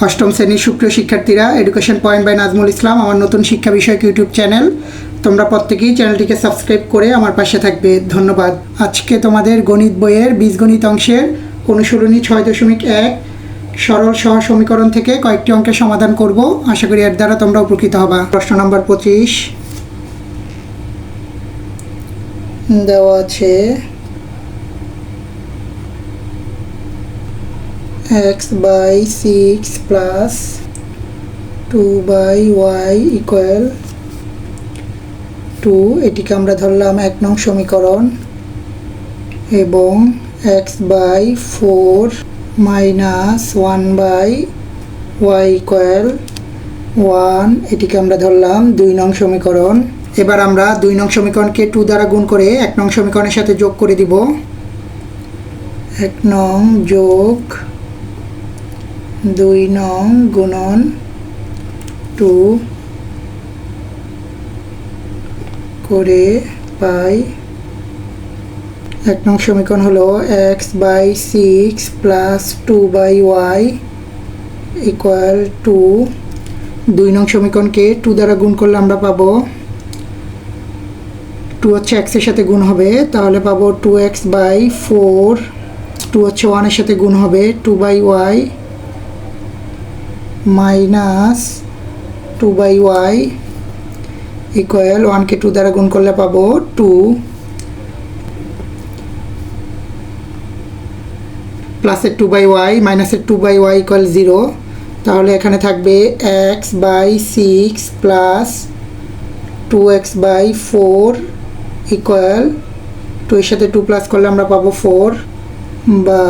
অষ্টম শ্রেণীর সুপ্রিয় শিক্ষার্থীরা, education point by Nazmul Islam আমার নতুন শিক্ষা বিষয়ক ইউটিউব চ্যানেল। তোমরা প্রত্যেকেই চ্যানেলটিকে সাবস্ক্রাইব করে আমার পাশে থাকবে, ধন্যবাদ। আজকে তোমাদের গণিত বইয়ের বীজগণিত অংশের অনুশীলনী 6.1 সরল সহ সমীকরণ থেকে কয়েকটি অঙ্কের সমাধান করব। আশা করি এর দ্বারা তোমরা উপকৃত হবা। প্রশ্ন নম্বর 25 দেওয়া আছে x by 6 plus 2 by y equal 2, এটিকে আমরা ধরলাম 1 নং সমীকরণ, এবং x by 4 minus 1 by y equal 1, এটিকে আমরা ধরলাম 2 নং সমীকরণ। এবার আমরা 2 নং সমীকরণকে 2 দ্বারা গুণ করে 1 নং সমীকরণের সাথে যোগ করে দিব। 1 নং যোগ 2 নং গুণন 2 করে পাই 1 নং সমীকরণ হলো x by 6 plus 2 by y equal 2। 2 নং সমীকরণকে 2 দ্বারা গুণ করলে আমরা পাবো 2 হচ্ছে x এর সাথে গুণ হবে, তাহলে পাবো 2x by 4। 2 হচ্ছে 1 এর সাথে গুণ হবে 2 by y minus 2 by y equal 1কে 2 দ্বারা গুণ করলে পাবো 2, প্লাসের 2 by y মাইনাসের 2 by y ইকুয়াল 0। তাহলে এখানে থাকবে x by 6 plus 2x by 4 equal 2 এর সাথে 2 প্লাস করলে আমরা পাবো 4, বা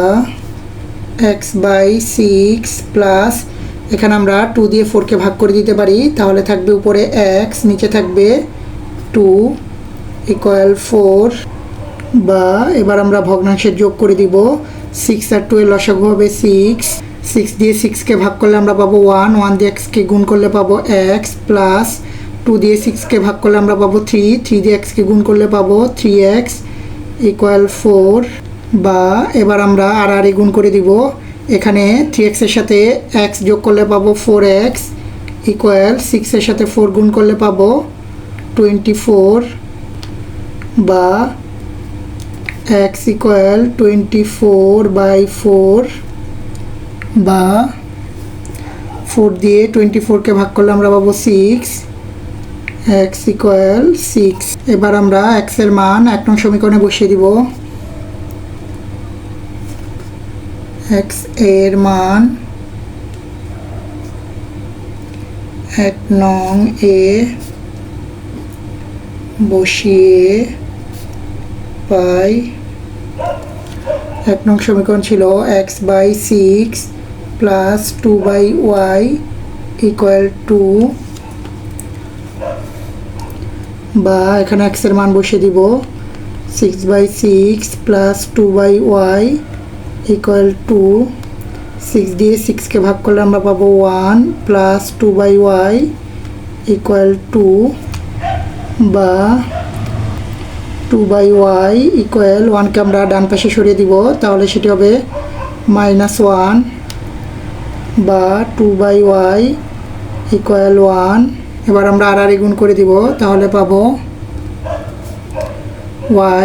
x by 6 প্লাস, এখানে আমরা 2 দিয়ে 4কে ভাগ করে দিতে পারি, তাহলে থাকবে উপরে x, নিচে থাকবে 2 ইকুয়াল 4, বা এবার আমরা ভগ্নাংশের যোগ করে দিব। 6 আর 2 এর লসাগু হবে 6, 6 দিয়ে 6কে ভাগ করলে আমরা পাবো 1, 1 দিয়ে xকে গুণ করলে পাবো x, প্লাস 2 দিয়ে 6কে ভাগ করলে আমরা পাবো 3, 3 দিয়ে xকে গুণ করলে পাবো 3x ইকুয়াল 4, বা এবার আমরা আর গুণ করে দিব। এখানে 3x এর সাথে x যোগ করলে পাবো 4x ইকুয়াল 6 এর সাথে 4 গুণ করলে পাবো 24, বা x ইকুয়াল 24 by 4, বা 4 দিয়ে 24কে ভাগ করলে আমরা পাবো 6, x ইকুয়াল 6। এবার আমরা x এর মান 1 নং সমীকরণে বসিয়ে দিব। x এর মান 1 নং এ বসিয়ে পাই 1 নং সমীকরণ ছিল x by 6 plus 2 by y equal 2, বা এখানে x এর মান বসিয়ে দিব 6 by 6 plus 2 by y equal 2, 6 দিয়ে 6কে ভাগ করলে আমরা পাবো 1 প্লাস 2 by y ইকুয়াল 2, বা 2 by y ইকুয়াল 1কে আমরা ডান পাশে সরিয়ে দিব, তাহলে সেটি হবে -1, বা 2 by y ইকুয়াল 1। এবার আমরা আর গুণ করে দিব, তাহলে পাবো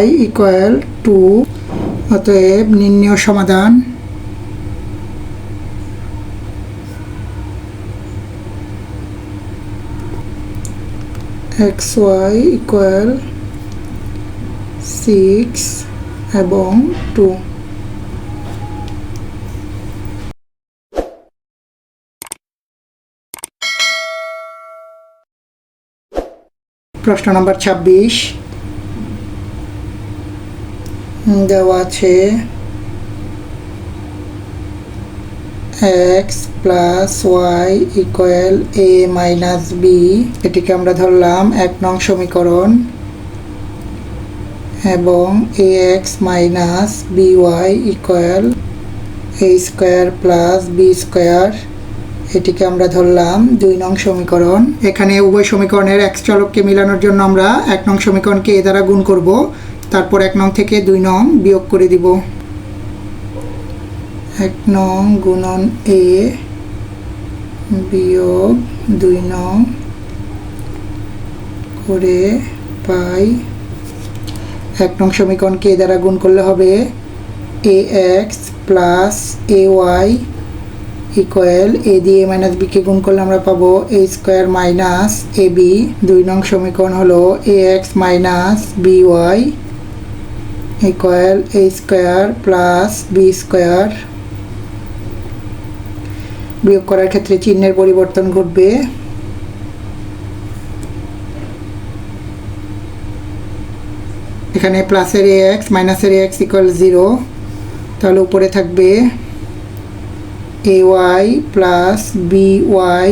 y ইকুয়াল 2। অতএব নির্ণেয় সমাধান xy ইকুয়াল 6 এবং 2। প্রশ্ন নম্বর 26 দেওয়া আছে x plus y equal a minus b, এটিকে আমরা ধরলাম 1 নং সমীকরণ, এবং ax minus by equal a square plus b square, এটিকে আমরা ধরলাম 2 নং সমীকরণ। এখানে উভয় সমীকরণের x চলককে মেলানোর জন্য আমরা 1 নং সমীকরণকে a দ্বারা গুণ করব, তারপর 1 নং থেকে 2 নং বিয়োগ করে দিব। 1 নং গুণন a বিয়োগ 2 নং করে পাই 1 নং সমীকরণকে এ দ্বারা গুণ করলে হবে ax প্লাস ay ইকুয়াল এ দিয়ে a মাইনাস বি কে গুণ করলে আমরা পাবো a স্কোয়ার মাইনাস ab। 2 নং সমীকরণ হলো ax minus by equal a square plus B square. বিয়োগ করার ক্ষেত্রে চিহ্নের পরিবর্তন ঘটবে। এখানে প্লাসের ax মাইনাসের ax ইকুয়াল 0, তাহলে উপরে থাকবে ay প্লাস by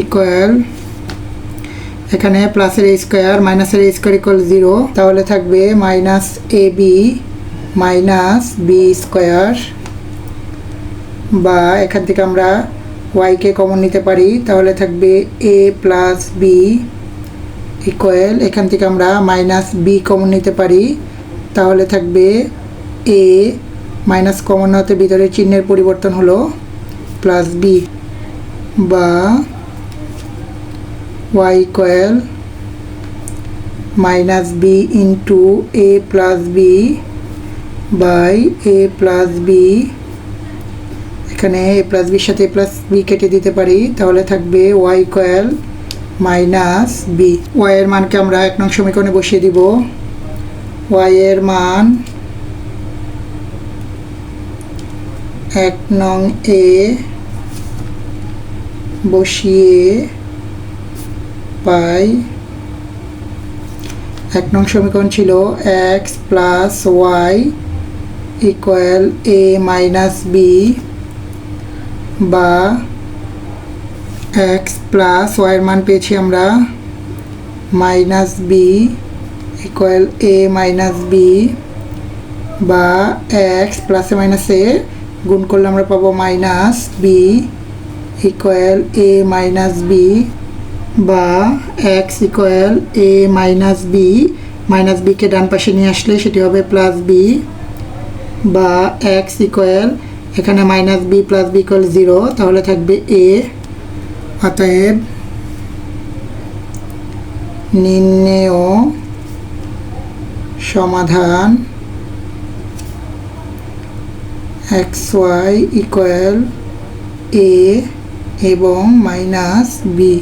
ইকুয়াল, এখানে প্লাসের a স্কোয়ার মাইনাসের a স্কোয়ার ইকুয়াল 0, তাহলে থাকবে minus ab minus B square, বা এখান থেকে আমরা y কে কমন নিতে পারি, তাহলে থাকবে a প্লাস বি ইকুয়াল, এখান থেকে আমরা মাইনাস বি কমন নিতে পারি, তাহলে থাকবে a মাইনাস কমন হতে ভিতরে চিহ্নের পরিবর্তন হলো প্লাস বি, বা y equal minus B into a plus B by a plus B. এখানে a প্লাস বির সাথে a প্লাস বি কেটে দিতে পারি, তাহলে থাকবে y equal minus B. y এর মানকে আমরা 1 নং সমীকরণে বসিয়ে দিব। y এর মান 1 নং এ বসিয়ে পাই 1 নং সমীকরণ ছিল x plus y equal a minus B, বা x প্লাস y এর মান পেয়েছি আমরা minus B equal a minus B, বা x প্লাসে মাইনাসে গুণ করলে আমরা পাবো minus B equal a minus B, বা x equal a minus B, minus বিকে ডান পাশে নিয়ে আসলে সেটি হবে প্লাস বি, বা x ইকুয়াল এখানে minus B plus B equal 0, তাহলে থাকবে a। অতএব নির্ণেয় সমাধান xy ইকুয়াল a এবং মাইনাস বি।